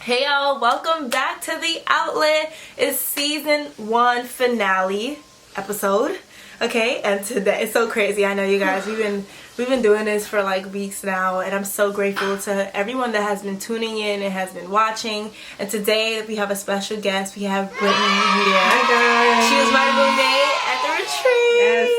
Hey y'all, welcome back to The Outlet. It's season 1 finale episode. Okay, and today it's so crazy. I know you guys, we've been doing this for like weeks now, and I'm so grateful to everyone that has been tuning in and has been watching. And today we have a special guest. We have Brittany here. Hi guys. She was my roommate at the retreat. Yes.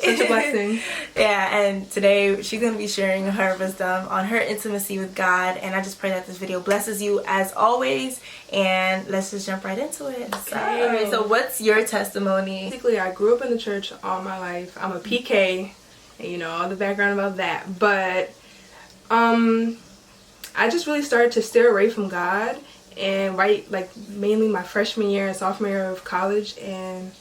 Such a blessing. Yeah, and today she's going to be sharing her wisdom on her intimacy with God, and I just pray that this video blesses you as always, and let's just jump right into it. Okay. So what's your testimony? Basically, I grew up in the church all my life. I'm a PK, and you know, all the background about that, but I just really started to steer away from God, and mainly my freshman year and sophomore year of college, and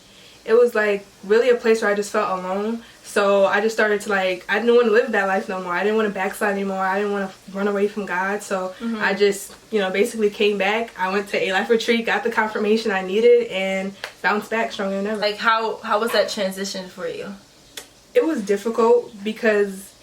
it was like really a place where I just felt alone. So I just started to I didn't want to live that life no more. I didn't want to backslide anymore. I didn't want to run away from God. So I just, basically came back. I went to a life retreat, got the confirmation I needed, and bounced back stronger than ever. Like how was that transition for you? It was difficult because,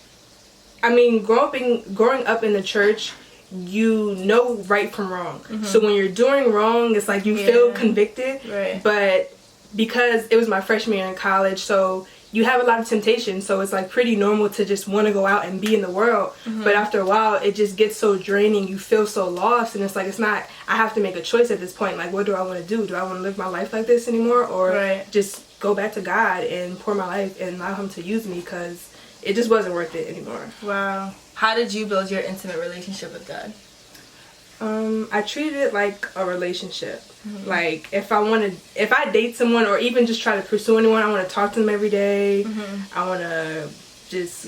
growing up in the church, you know right from wrong. So when you're doing wrong, it's like you feel convicted. Right. But because it was my freshman year in college, so you have a lot of temptation, so it's like pretty normal to just want to go out and be in the world. But after a while it just gets so draining, you feel so lost, and it's not I have to make a choice at this point. Like, what do I want to do? Do I want to live my life like this anymore, or just go back to God and pour my life and allow him to use me, because it just wasn't worth it anymore. Wow. How did you build your intimate relationship with God? I treated it like a relationship. Like if I date someone or even just try to pursue anyone, I want to talk to them every day. I want to just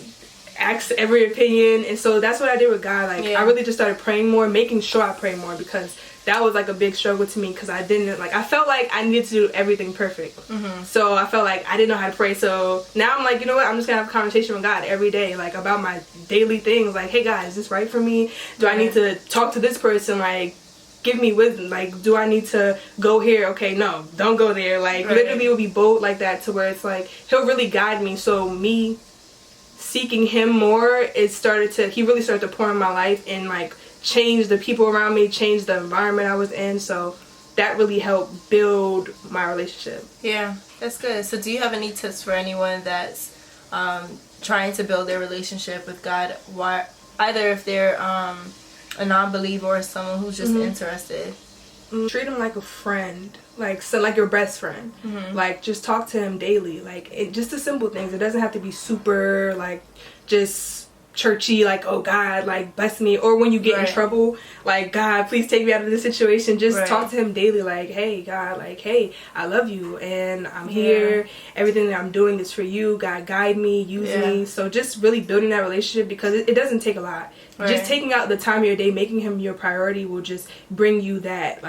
ask every opinion, and so that's what I did with God. I really just started praying more, making sure I pray more, because that was like a big struggle to me, because I felt like I needed to do everything perfect. So I felt like I didn't know how to pray. So now I'm like, you know what, I'm just gonna have a conversation with God every day, like about my daily things. Like, hey God, is this right for me? Do I need to talk to this person? Like, give me wisdom. Like, do I need to go here? Okay, no, don't go there. Like, literally it would be bold like that, to where it's like he'll really guide me. So me seeking him more, he really started to pour in my life and change the people around me, change the environment I was in. So that really helped build my relationship. Yeah, that's good. So do you have any tips for anyone that's trying to build their relationship with God, either if they're a non-believer or someone who's just interested? Treat him like a friend, like your best friend. Like, just talk to him daily. Just the simple things. It doesn't have to be super just churchy, like, oh God, like, bless me. Or when you get in trouble, like, God, please take me out of this situation. Just talk to him daily, like, hey God, like, hey, I love you and I'm here. Everything that I'm doing is for you. God, guide me, use me. So just really building that relationship, because it doesn't take a lot. Just taking out the time of your day, making him your priority, will just bring you that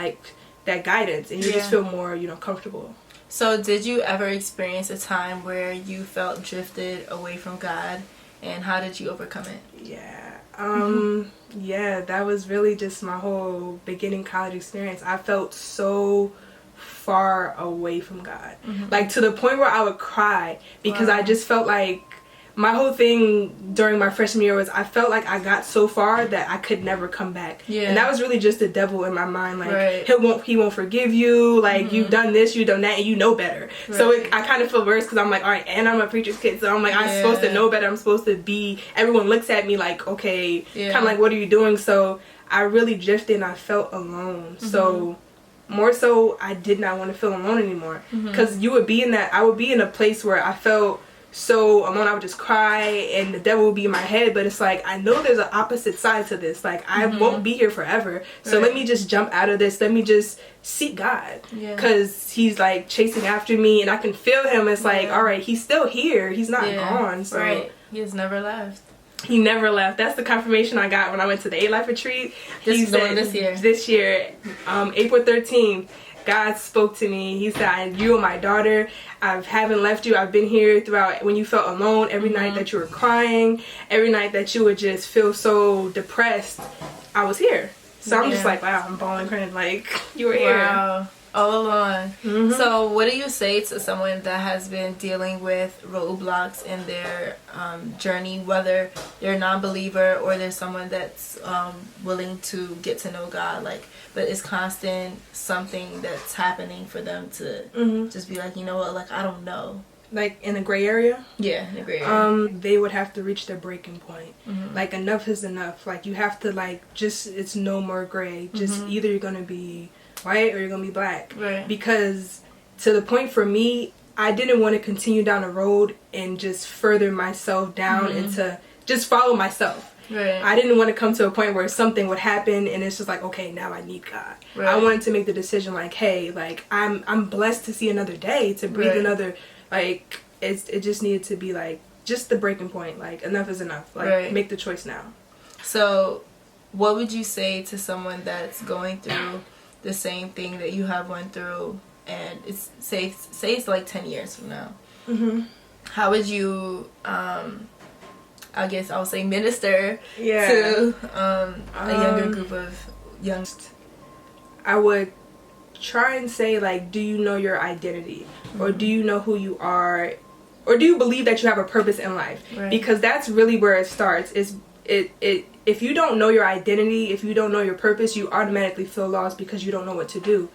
guidance, and you just feel more comfortable. So did you ever experience a time where you felt drifted away from God, and how did you overcome it? Yeah, that was really just my whole beginning college experience. I felt so far away from God, like to the point where I would cry, because I just felt like my whole thing during my freshman year was I felt like I got so far that I could never come back. And that was really just the devil in my mind. Like, he won't forgive you. Like, you've done this, you've done that, and you know better. So I kind of feel worse, because I'm like, all right, and I'm a preacher's kid, so I'm like, I'm supposed to know better. I'm supposed to be, everyone looks at me like, okay, kind of like, what are you doing? So I really drifted, and I felt alone. So more so, I did not want to feel alone anymore, because I would be in a place where I felt so alone. I would just cry, and the devil would be in my head. But it's like, I know there's an opposite side to this. Like, I won't be here forever. So let me just jump out of this. Let me just seek God, because he's like chasing after me, and I can feel him. It's like, all right, he's still here. He's not gone. So he has never left. He never left. That's the confirmation I got when I went to the A-Life retreat. This year, April 13th. God spoke to me. He said, you are my daughter. I haven't left you. I've been here throughout when you felt alone, every night that you were crying, every night that you would just feel so depressed. I was here. So I'm just like, wow, I'm bawling, crying, like, you were here. Wow. all along. So what do you say to someone that has been dealing with roadblocks in their journey, whether they're a non-believer or there's someone that's willing to get to know God, like, but it's constant something that's happening for them to just be like, you know what, like, I don't know. Like in a gray area? Yeah, in a gray area. They would have to reach their breaking point. Like, enough is enough. Like, you have to, like, just, it's no more gray. Just either you're gonna be white or you're gonna be black. Right. Because to the point for me, I didn't want to continue down a road and just further myself down into just follow myself. Right. I didn't want to come to a point where something would happen and it's just like, okay, now I need God. Right. I wanted to make the decision like, hey, like, I'm blessed to see another day, to breathe another, like, it just needed to be like just the breaking point. Like, enough is enough. Like, make the choice now. So what would you say to someone that's going through the same thing that you have went through, and it's say it's like 10 years from now? How would you I guess I would say minister to a younger group of youngsters? I would try and say, like, do you know your identity? Or do you know who you are? Or do you believe that you have a purpose in life? Because that's really where it starts. If you don't know your identity, if you don't know your purpose, you automatically feel lost because you don't know what to do.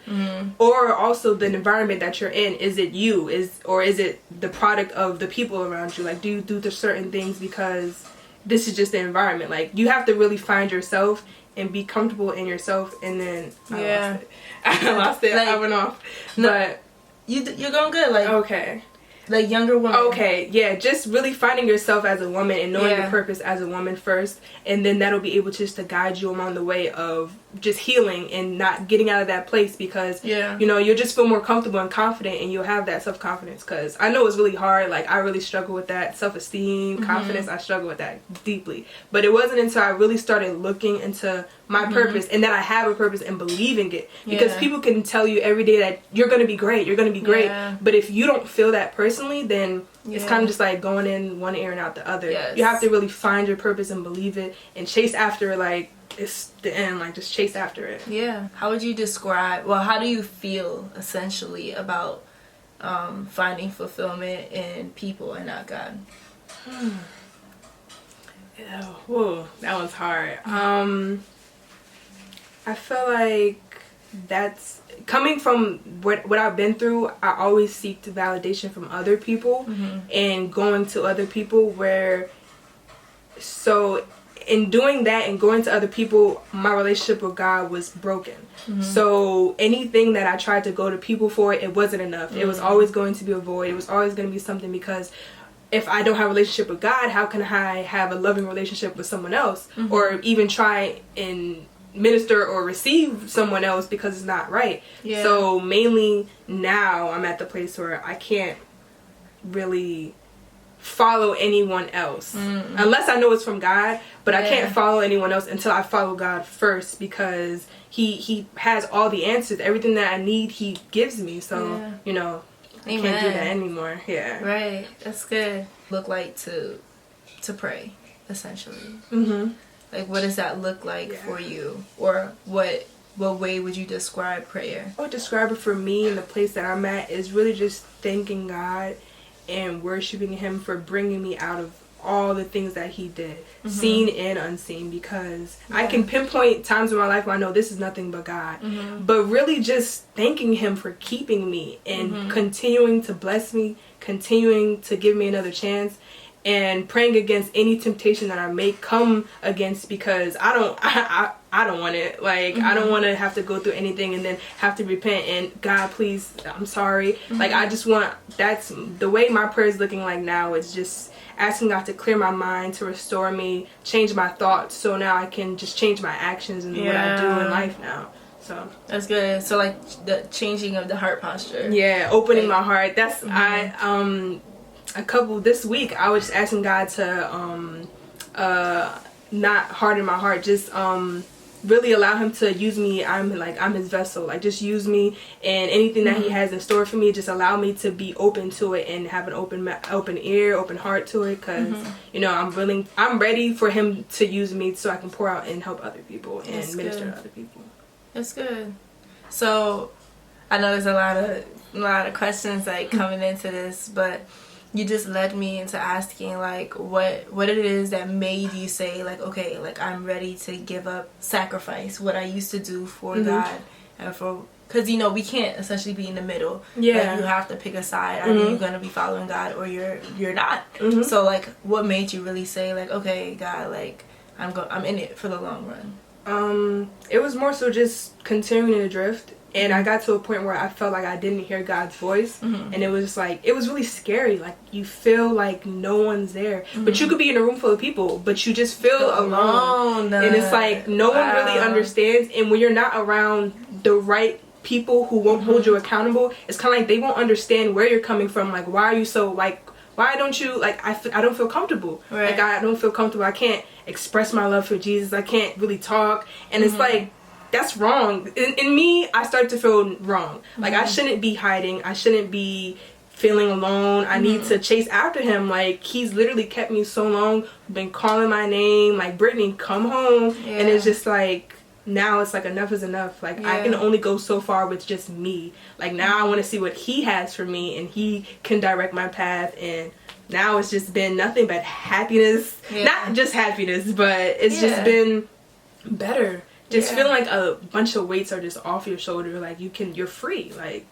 Or also the environment that you're in. Is it you? Or is it the product of the people around you? Like, do you do the certain things because this is just the environment? Like, you have to really find yourself and be comfortable in yourself. And then I lost it. Like, I went off. No, but you're going good. Like, okay. Like younger women. Okay, yeah, just really finding yourself as a woman and knowing your purpose as a woman first, and then that'll be able just to guide you along the way of just healing and not getting out of that place, because you know, you'll just feel more comfortable and confident, and you'll have that self-confidence. Because I know it's really hard. Like, I really struggle with that self-esteem, confidence. I struggle with that deeply. But it wasn't until I really started looking into my purpose and that I have a purpose and believing it, because people can tell you every day that you're gonna be great, you're gonna be great, but if you don't feel that personally, then it's kind of just like going in one ear and out the other. You have to really find your purpose and believe it and chase after it. Like, it's the end. Like, just chase after it. How would you describe, well, how do you feel essentially about finding fulfillment in people and not God? Whoa, that one's hard. I feel like that's coming from what I've been through. I always seek validation from other people and going to other people so in doing that and going to other people, my relationship with God was broken. So anything that I tried to go to people for, it wasn't enough. It was always going to be a void. It was always going to be something, because if I don't have a relationship with God, how can I have a loving relationship with someone else, or even try and minister or receive someone else, because it's not right. So mainly now I'm at the place where I can't really follow anyone else unless I know it's from God, but I can't follow anyone else until I follow God first, because he has all the answers. Everything that I need, he gives me. So you know, I can't do that anymore. Right, that's good. Look like to pray, essentially. Like, what does that look like for you? Or what way would you describe prayer? I would describe it for me, in the place that I'm at, is really just thanking God and worshiping him for bringing me out of all the things that he did, seen and unseen, because I can pinpoint times in my life where I know this is nothing but God. But really just thanking him for keeping me and continuing to bless me, continuing to give me another chance, and praying against any temptation that I may come against, because I don't want it. Like, I don't want to have to go through anything and then have to repent and, God, please, I'm sorry. Like, I just want, that's the way my prayer is looking like now. It's just asking God to clear my mind, to restore me, change my thoughts, so now I can just change my actions and what I do in life now. So that's good. So, like, the changing of the heart posture. Opening my heart. That's this week I was just asking God to not harden my heart, just really allow him to use me. I'm his vessel. Like, just use me, and anything that he has in store for me, just allow me to be open to it and have an open ear, open heart to it, because you know, I'm ready for him to use me so I can pour out and help other people and minister to other people. That's good. So I know there's a lot of questions like coming into this, but you just led me into asking like what it is that made you say like, okay, like I'm ready to give up, sacrifice what I used to do for God and for, because you know we can't essentially be in the middle. Yeah, like, you have to pick a side. Either you're gonna be following God or you're not. So like, what made you really say like, okay, God, like I'm in it for the long run? It was more so just continuing to drift. And I got to a point where I felt like I didn't hear God's voice. And it was just like, it was really scary. Like, you feel like no one's there. But you could be in a room full of people, but you just feel alone. And it's like, no one really understands. And when you're not around the right people who won't hold you accountable, it's kind of like they won't understand where you're coming from. Like, why are you so, like, why don't you, like, I don't feel comfortable. Right. Like, I don't feel comfortable. I can't express my love for Jesus. I can't really talk. And it's like, that's wrong. In me, I start to feel wrong. Like, I shouldn't be hiding. I shouldn't be feeling alone. I need to chase after him. Like, he's literally kept me so long, been calling my name, like, Brittany, come home. And it's just like, now it's like, enough is enough. Like, I can only go so far with just me. Like, now I want to see what he has for me, and he can direct my path. And now it's just been nothing but happiness. Not just happiness, but it's just been better. Just feeling like a bunch of weights are just off your shoulder. Like, you're free. Like.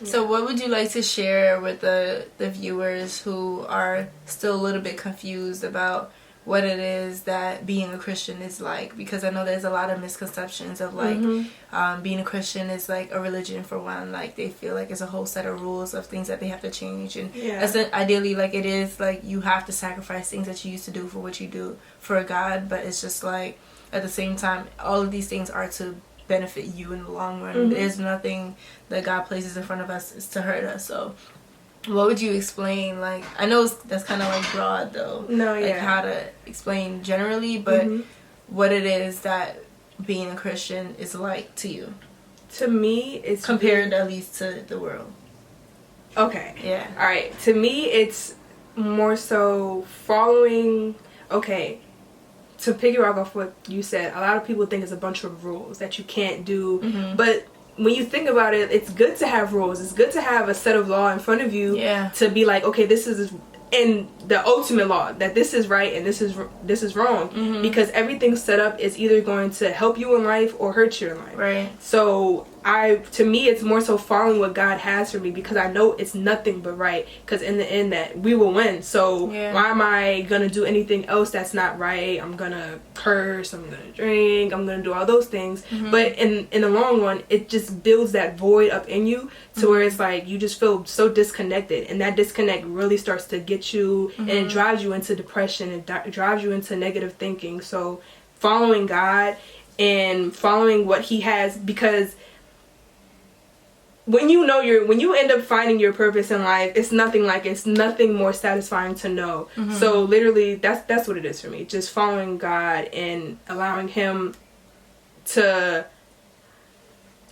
So what would you like to share with the viewers who are still a little bit confused about what it is that being a Christian is like? Because I know there's a lot of misconceptions of like being a Christian is like a religion for one. Like, they feel like it's a whole set of rules of things that they have to change, and ideally like it is like you have to sacrifice things that you used to do for what you do for God. But it's just like, at the same time, all of these things are to benefit you in the long run. There's nothing that God places in front of us is to hurt us. So what would you explain? Like, I know that's kind of like broad though. Like how to explain generally, but what it is that being a Christian is like to you. To me, it's compared at least to the world. Okay. Yeah. All right. To me, it's more so following. Okay. To piggyback off what you said, a lot of people think it's a bunch of rules that you can't do. But when you think about it, it's good to have rules. It's good to have a set of law in front of you to be like, okay, this is and the ultimate law, that this is right and this is wrong. Because everything set up is either going to help you in life or hurt you in life. Right. So to me, it's more so following what God has for me, because I know it's nothing but right. Because in the end, that we will win. So why am I gonna do anything else that's not right? I'm gonna curse. I'm gonna drink. I'm gonna do all those things. But in the long run, it just builds that void up in you to where it's like you just feel so disconnected, and that disconnect really starts to get you, and it drives you into depression. It drives you into negative thinking. So following God and following what He has, because when you end up finding your purpose in life, it's nothing more satisfying to know. So literally, that's what it is for me. Just following God and allowing Him to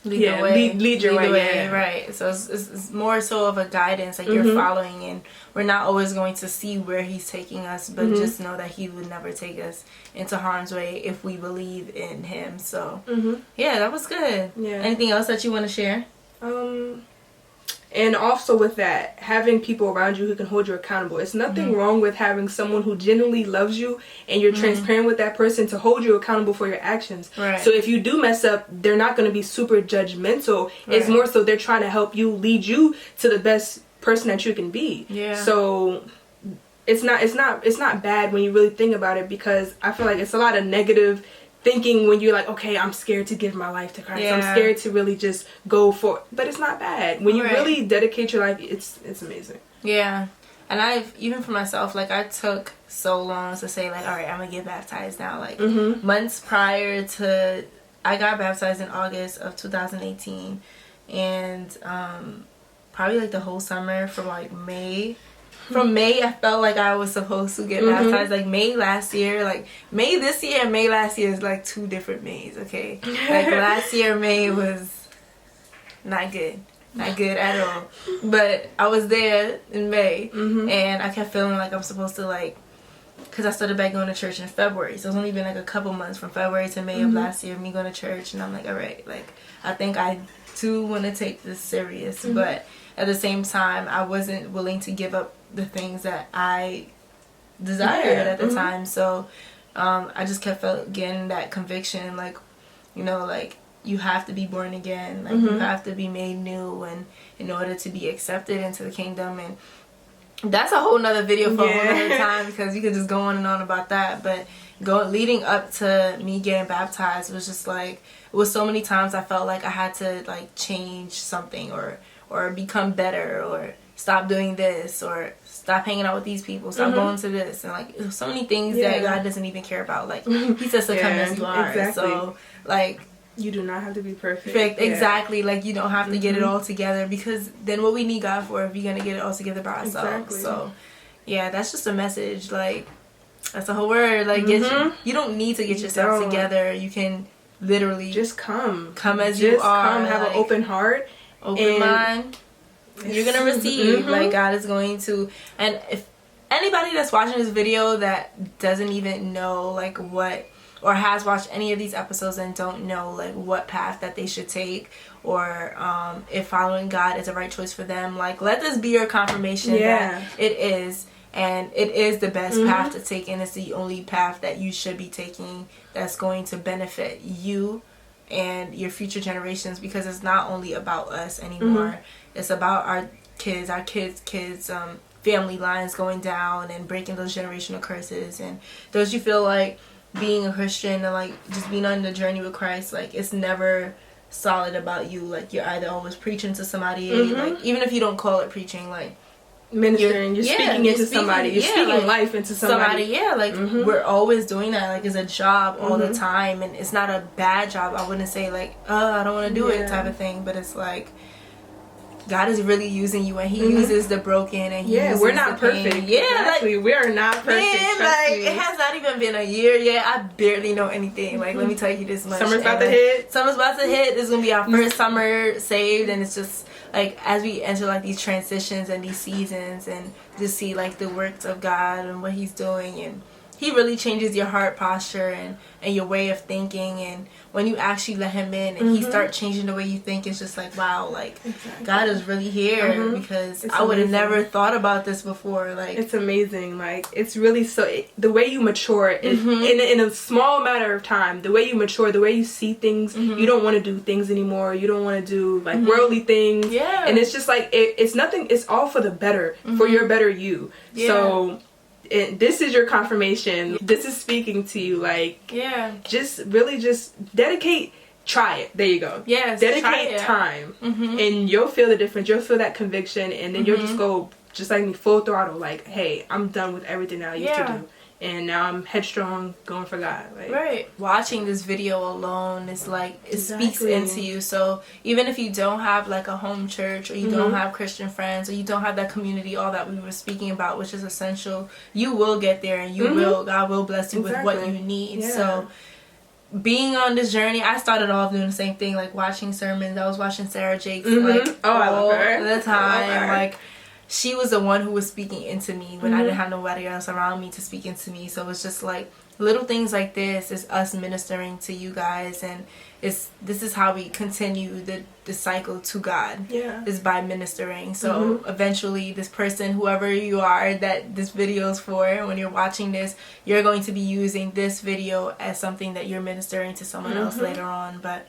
lead your way. Right. So it's more so of a guidance, like you're following, and we're not always going to see where He's taking us, but just know that He would never take us into harm's way if we believe in Him. So yeah, that was good. Anything else that you want to share? And also with that, having people around you who can hold you accountable. It's nothing wrong with having someone who genuinely loves you and you're transparent with that person to hold you accountable for your actions. Right. So if you do mess up, they're not going to be super judgmental. It's more so they're trying to help you, lead you to the best person that you can be. So it's not bad when you really think about it, because I feel like it's a lot of negative thinking when you're like, okay, I'm scared to give my life to Christ. I'm scared to really just go for it. But it's not bad. When you really dedicate your life, it's amazing. Yeah. And even for myself, like, I took so long to say, like, all right, I'm going to get baptized now. Like, months prior to, I got baptized in August of 2018. And probably, like, the whole summer from, like, May. From May, I felt like I was supposed to get baptized. Like, May last year, like, May this year and May last year is, like, two different Mays, okay? Like, last year, May was not good. Not good at all. But I was there in May, and I kept feeling like I'm supposed to, like, because I started back going to church in February. So it's only been, like, a couple months from February to May of last year, me going to church. And I'm like, all right, like, I think I do want to take this serious, but at the same time, I wasn't willing to give up the things that I desired at the time. So I just kept getting that conviction, like, you know, like, you have to be born again, like, you have to be made new, and in order to be accepted into the kingdom. And that's a whole nother video for a whole nother time, because you could just go on and on about that. But leading up to me getting baptized was just like, it was so many times I felt like I had to like change something, or become better, or stop doing this, or stop hanging out with these people, stop going to this, and like, there's so many things that God doesn't even care about. Like, he says to come as you are. Exactly. So like, you do not have to be perfect. Exactly. Like, you don't have to get it all together, because then what we need God for if you're gonna get it all together by ourselves? Exactly. So yeah, that's just a message. Like, that's the whole word. Like, you don't need to get yourself together. You can literally just come as you are. Come, have an open heart, open mind. You're gonna receive. Like, God is going to. And if anybody that's watching this video that doesn't even know like what, or has watched any of these episodes and don't know like what path that they should take, or if following God is the right choice for them, like, let this be your confirmation that it is, and it is the best path to take, and it's the only path that you should be taking that's going to benefit you and your future generations, because it's not only about us anymore. It's about our kids, family lines going down, and breaking those generational curses. And don't you feel like being a Christian and like just being on the journey with Christ, like, it's never solid about you. Like, you're either always preaching to somebody, like, even if you don't call it preaching, like ministering, you're speaking into somebody, you're speaking like, life into somebody. Like, we're always doing that. Like, it's a job all the time, and it's not a bad job. I wouldn't say like, I don't want to do it type of thing, but it's like, God is really using you, and he uses the broken, and he uses we're not the pain. perfect. Exactly. We are not perfect. Man, like, it has not even been a year yet. I barely know anything. Like, let me tell you this much. Summer's about to hit. Summer's about to hit. This is gonna be our first summer saved, and it's just like, as we enter like these transitions and these seasons, and just see like the works of God and what he's doing, and he really changes your heart posture and your way of thinking. And when you actually let him in, and he start changing the way you think, it's just like, wow, like, God is really here, because I would have never thought about this before. Like, it's amazing. Like, it's really the way you mature is in a small matter of time. The way you mature, the way you see things, you don't want to do things anymore. You don't want to do like worldly things. And it's just like, it's nothing. It's all for the better, for your better you. So this is your confirmation. This is speaking to you. Like, just really just dedicate. Try it. There you go. Yes. Dedicate time, and you'll feel the difference. You'll feel that conviction, and then you'll just go, just like me, full throttle. Like, hey, I'm done with everything that I used to do, and now I'm headstrong, going for God. Like, watching this video alone is like, it speaks into you. So even if you don't have like a home church, or you don't have Christian friends, or you don't have that community, all that we were speaking about, which is essential, you will get there, and you will. God will bless you with what you need. So being on this journey, I started off doing the same thing, like watching sermons. I was watching Sarah Jakes like all the time. Like, she was the one who was speaking into me when I didn't have nobody else around me to speak into me. So it's just like, little things like this is us ministering to you guys, and this is how we continue the cycle to God, is by ministering. So eventually, this person, whoever you are that this video is for, when you're watching this, you're going to be using this video as something that you're ministering to someone else later on. But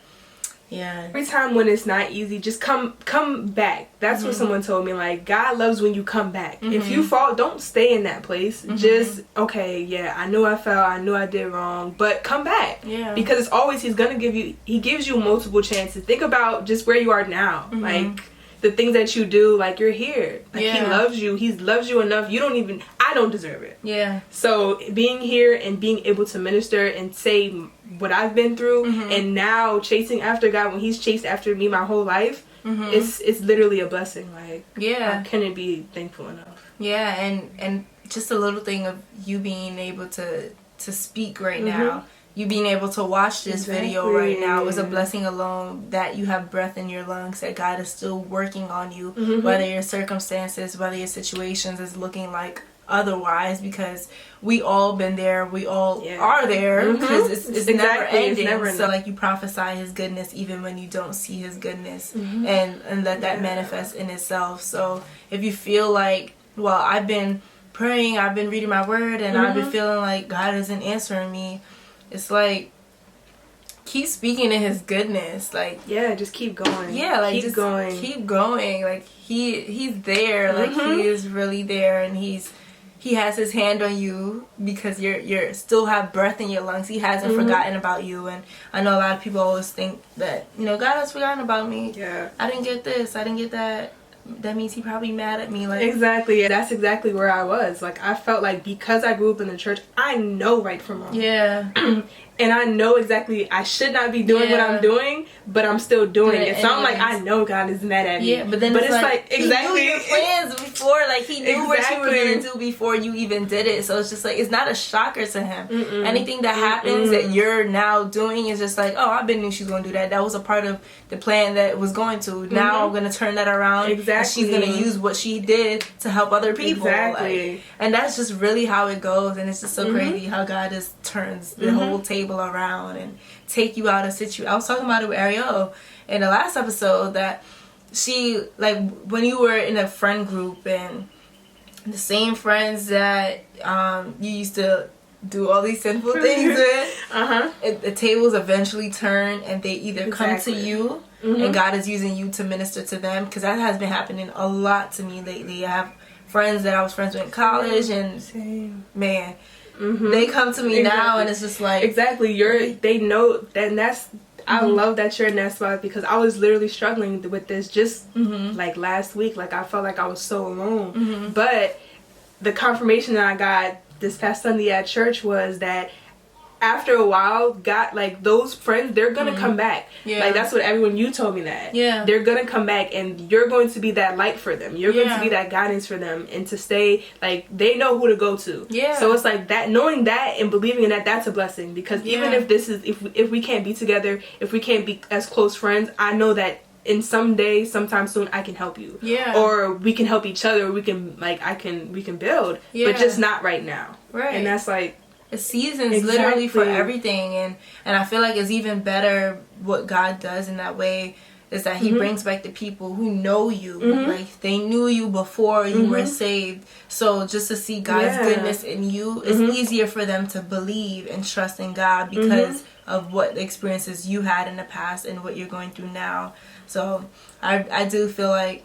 every time when it's not easy, just come back. That's what someone told me. Like, God loves when you come back. If you fall, don't stay in that place. Just, okay, I knew I fell, I knew I did wrong, but come back. Because it's always, he gives you multiple chances. Think about just where you are now. Like, the things that you do, like, you're here. Like, he loves you. He loves you enough. I don't deserve it. So being here and being able to minister and say what I've been through, and now chasing after God when he's chased after me my whole life, it's literally a blessing. Like, I couldn't be thankful enough. And just a little thing of you being able to speak right now, you being able to watch this video right now is a blessing alone, that you have breath in your lungs, that God is still working on you, whether your circumstances, whether your situations is looking like otherwise, because we all been there, we all are there, because it's never ending. So like, you prophesy his goodness even when you don't see his goodness, and let that manifest in itself. So if you feel like, well, I've been praying, I've been reading my word, and I've been feeling like God isn't answering me, it's like, keep speaking in his goodness. Like, just keep going. Like, keep going. Keep going. Like, he's there. Like, he is really there, and he has his hand on you because you're still have breath in your lungs. He hasn't forgotten about you. And I know a lot of people always think that, God has forgotten about me. I didn't get this, I didn't get that. That means he probably mad at me. Like, exactly. That's exactly where I was. Like, I felt like, because I grew up in the church, I know right from wrong. And I know exactly I should not be doing what I'm doing, but I'm still doing it. So I'm like, I know God is mad at me. But then it's like exactly. He knew your plans before. Like, he knew what you were going to do before you even did it. So it's just like, it's not a shocker to him. Anything that happens that you're now doing is just like, oh, I knew she was going to do that. That was a part of the plan that was going to. Now I'm going to turn that around. And she's going to use what she did to help other people. Like, and that's just really how it goes. And it's just so crazy how God just turns the whole table around and take you out of situation. I was talking about it with Ariel in the last episode, that she, like, when you were in a friend group and the same friends that you used to do all these sinful things with, the tables eventually turn, and they either come to you and God is using you to minister to them, because that has been happening a lot to me lately. I have friends that I was friends with in college, and man, they come to me now, and it's just like, they know that. And that's, I love that you're in that spot, because I was literally struggling with this just like last week. Like, I felt like I was so alone. But the confirmation that I got this past Sunday at church was that after a while, God, like, those friends, they're gonna come back. Like, that's what everyone, you told me that. They're gonna come back, and you're going to be that light for them. You're going to be that guidance for them, and to stay, like, they know who to go to. So it's like that, knowing that and believing in that, that's a blessing. Because even if this is, if we can't be together, if we can't be as close friends, I know that in some day, sometime soon, I can help you. Or we can help each other. We can, like, we can build. But just not right now. And that's like, the seasons literally for everything, and I feel like it's even better what God does in that way, is that he brings back the people who know you. Like, they knew you before you were saved, so just to see God's goodness in you, it's easier for them to believe and trust in God because of what experiences you had in the past and what you're going through now. So I do feel like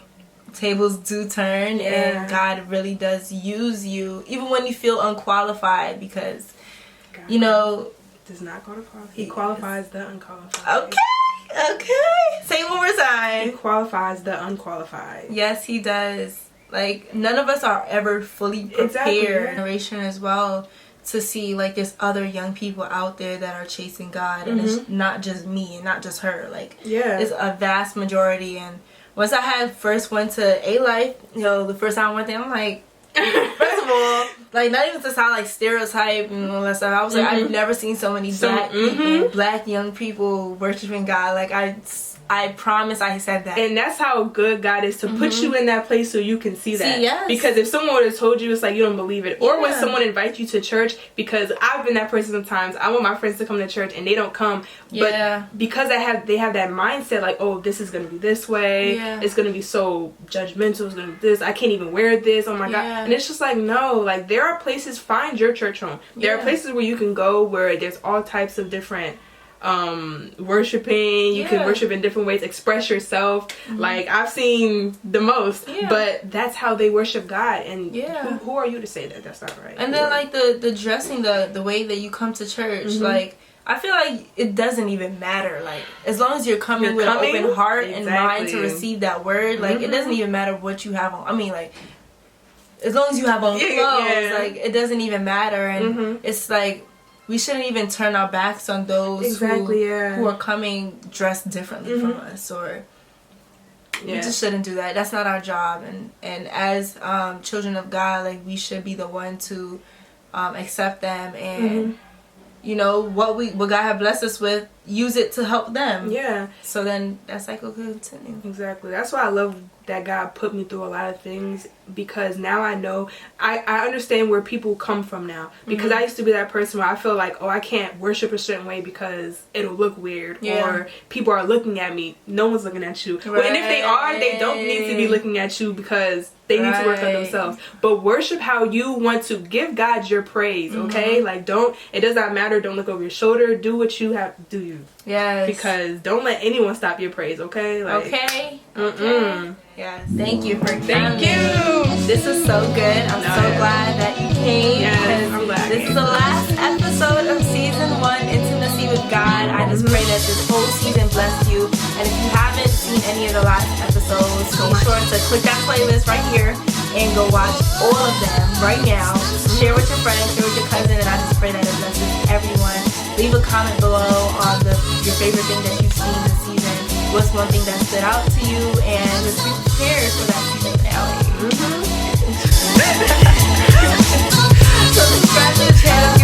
tables do turn, and God really does use you even when you feel unqualified, because God does not qualify. He qualifies the unqualified. Okay, say it one more time. He qualifies the unqualified. Yes, he does. Like, none of us are ever fully prepared. Generation as well, to see, like, there's other young people out there that are chasing God, and it's not just me and not just her. Like, it's a vast majority. And once I first went to A-Life, the first time I went there, I'm like, first of all, like, not even to sound like stereotype and all that stuff, I was like, I've never seen so many black people, black young people worshiping God. Like, I promise I said that. And that's how good God is, to put you in that place so you can see that. Because if someone would have told you, it's like, you don't believe it. Or when someone invites you to church, because I've been that person sometimes, I want my friends to come to church and they don't come. But because they have that mindset, like, oh, this is going to be this way. It's going to be so judgmental. It's going to be this. I can't even wear this. Oh my God. And it's just like, no, like, there are places, find your church home. There are places where you can go where there's all types of different worshiping. You can worship in different ways, express yourself. Like, I've seen the most, but that's how they worship God. And who are you to say that that's not right? And then, like, the dressing, the way that you come to church, like, I feel like it doesn't even matter. Like, as long as you're coming with an open heart and mind to receive that word, like, it doesn't even matter what you have on. I mean, like, as long as you have on clothes, like, it doesn't even matter. And it's like, we shouldn't even turn our backs on those who are coming dressed differently from us, or we just shouldn't do that. That's not our job. And as children of God, like, we should be the one to accept them, and what God had blessed us with, use it to help them. Yeah. So then that cycle could continue. Exactly. That's why I love that God put me through a lot of things, because now I know, I understand where people come from now. Because I used to be that person where I feel like, oh, I can't worship a certain way because it'll look weird, or people are looking at me. No one's looking at you. Well, and if they are, they don't need to be looking at you, because they need to work on themselves. But worship how you want to. Give God your praise, okay? Like, it does not matter. Don't look over your shoulder. Do what you have to do. You. Yes. Because don't let anyone stop your praise, okay? Like, okay. Yes. Thank you for coming. Thank you. This is so good. I'm so glad that you came. Yes, I'm glad. This is the last episode of season 1, Intimacy with God. I just pray that this whole season blessed you. And if you haven't seen any of the last episodes, be sure to click that playlist right here and go watch all of them right now. Share with your friends, share with your cousin, and I just pray that it blesses everyone. Leave a comment below on your favorite thing that you've seen this season. What's one thing that stood out to you, and just be prepared for that season finale. So subscribe to the channel.